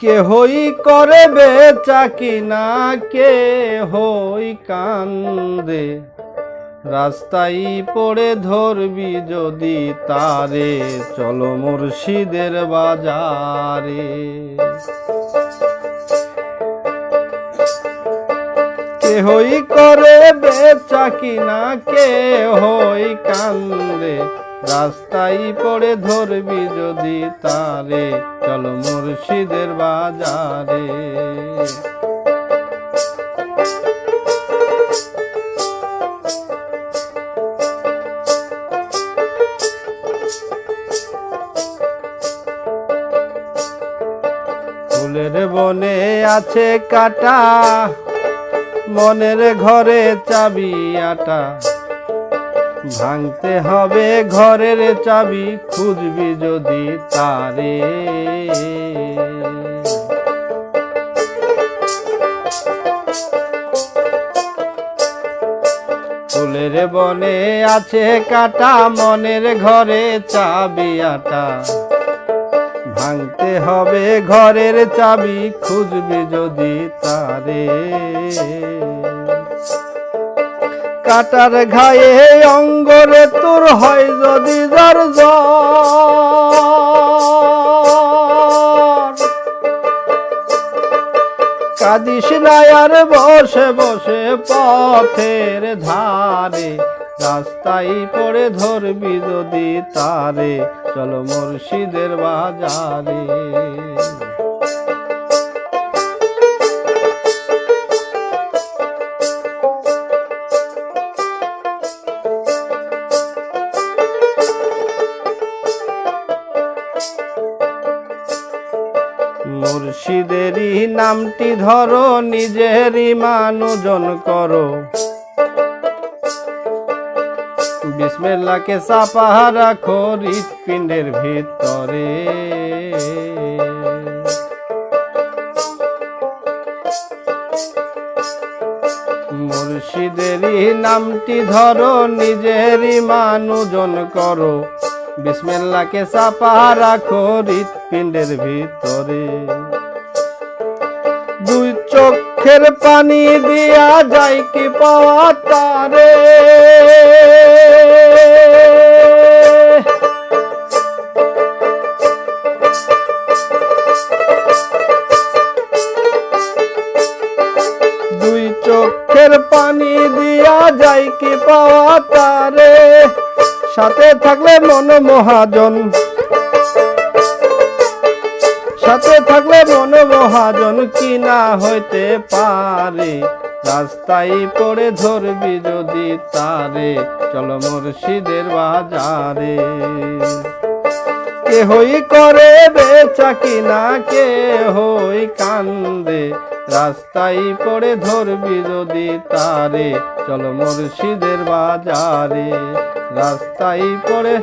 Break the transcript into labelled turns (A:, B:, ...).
A: কেহই করে বেচা কিনা, কেহই কান্দে। রাস্তায় পড়ে ধরবি যদি তারে, চলো মুর্শিদের বাজারে। কেহই করে বেচা কিনা, কেহই কান্দে। রাস্তায় পড়ে ধরবি যদি তারে, চলো মুর্শিদের বাজারে। ফুলের বনে আছে কাটা, মনের ঘরে চাবি আটা। ভাঙতে হবে ঘরের চাবি, খুঁজবি যদি তারে। ফুলের বনে আছে কাটা, মনের ঘরে চাবি আটা। ভাঙতে হবে ঘরের চাবি, খুঁজবি যদি তারে। কাটার ঘায়ে অঙ্গরে তোর হয় যদি জ্বর, কাঁদিস না আর বসে বসে পথের ধারে। রাস্তায় পড়ে ধরবি যদি তারে, চলো মুর্শিদের বাজারে। মুর্শিদেরই নামটি ধরো, নিজেরই মানুজন করো। বিসমিল্লাহকে চাপা রাখো হৃৎপিণ্ডের ভিতরে। মুর্শিদেরই নামটি ধরো, নিজেরই মানুজন করো। বিসমিল্লাহকে চাপা রাখো হৃৎপিণ্ডের ভিতরে। দুই চোখের পানি দিয়া যায় কি পাওয়া তারে। দুই চোখের পানি দিয়া যায় কি পাওয়া তারে। সাথে থাকলে মন মহাজন, সাথে থাকলে মন মহাজন, কি না হইতে পারে। রাস্তায় পড়ে ধরবি যদি তারে, চলো মুর্শিদের বাজারে। কেহই করে বেচা কিনা, কেহই কান্দে। রাস্তায় পড়ে ধরবি যদি তারে, চলো মুর্শিদের বাজারে। রাস্তায় পড়ে